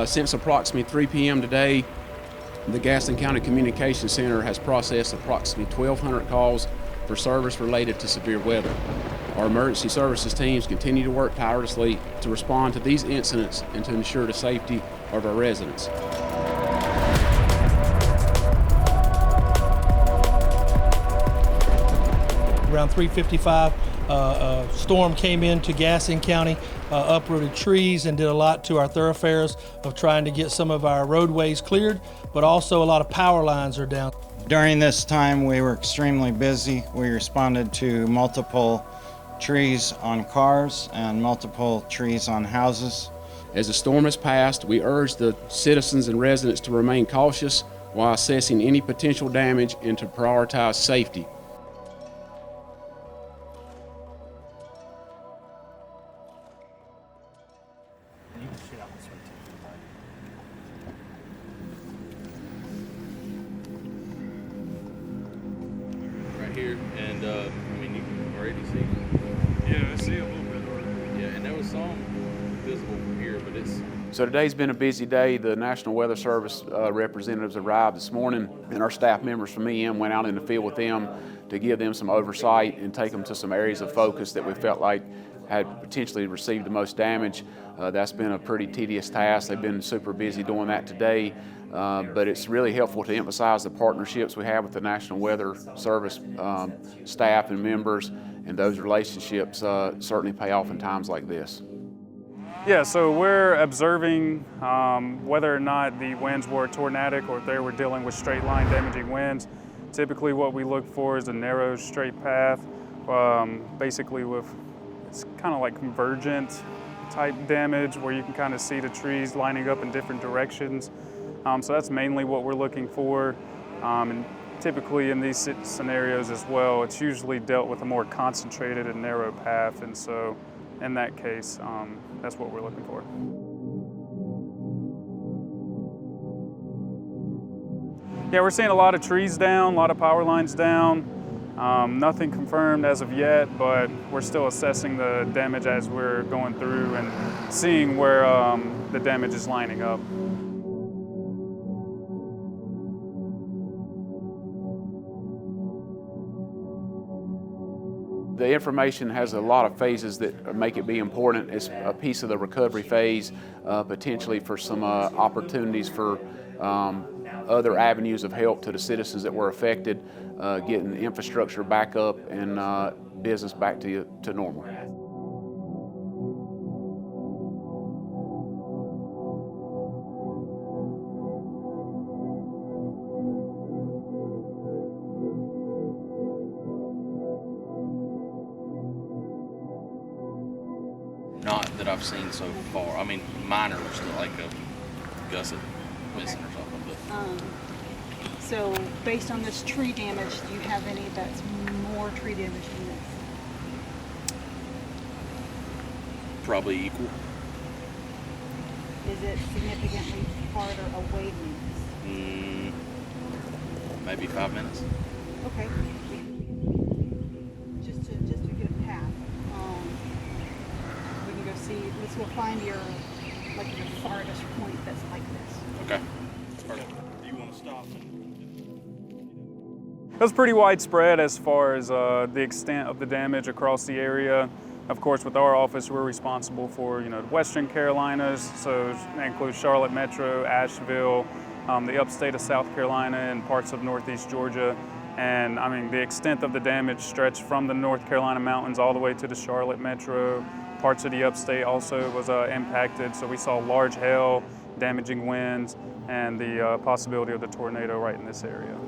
Since approximately 3 p.m. today, the Gaston County Communications Center has processed approximately 1,200 calls for service related to severe weather. Our emergency services teams continue to work tirelessly to respond to these incidents and to ensure the safety of our residents. Around 3:55, a storm came into Gaston County, uprooted trees and did a lot to our thoroughfares of trying to get some of our roadways cleared, but also a lot of power lines are down. During this time, we were extremely busy. We responded to multiple trees on cars and multiple trees on houses. As the storm has passed, we urge the citizens and residents to remain cautious while assessing any potential damage and to prioritize safety. Right here, and I mean, you can already see. Yeah, I see a little bit already. Yeah, and there was some visible from here, but it's. So today's been a busy day. The National Weather Service representatives arrived this morning, and our staff members from EM went out in the field with them to give them some oversight and take them to some areas of focus that we felt like had potentially received the most damage. That's been a pretty tedious task. They've been super busy doing that today, but it's really helpful to emphasize the partnerships we have with the National Weather Service staff and members, and those relationships certainly pay off in times like this. Yeah, so we're observing whether or not the winds were tornadic or if they were dealing with straight line damaging winds. Typically what we look for is a narrow straight path, basically with, it's kind of like convergent type damage where you can kind of see the trees lining up in different directions. So that's mainly what we're looking for. And typically in these scenarios as well, it's usually dealt with a more concentrated and narrow path, and so in that case, that's what we're looking for. Yeah, we're seeing a lot of trees down, a lot of power lines down. Nothing confirmed as of yet, but we're still assessing the damage as we're going through and seeing where the damage is lining up. The information has a lot of phases that make it be important. It's a piece of the recovery phase, potentially for some opportunities for other avenues of help to the citizens that were affected, getting infrastructure back up and business back to normal. Not that I've seen so far. I mean, minor, like a gusset missing or something. But so based on this tree damage, do you have any that's more tree damage than this? probably equal. Is it significantly farther away than this? Maybe 5 minutes. Okay. Just to get a path. We can go see. We'll find your farthest point that's like this. Okay. Perfect. Do you want to stop? It was pretty widespread as far as the extent of the damage across the area. Of course, with our office, we're responsible for the Western Carolinas, so that includes Charlotte Metro, Asheville, the upstate of South Carolina, and parts of Northeast Georgia. And I mean, the extent of the damage stretched from the North Carolina mountains all the way to the Charlotte Metro. Parts of the upstate also was impacted, so we saw large hail, damaging winds, and the possibility of the tornado right in this area.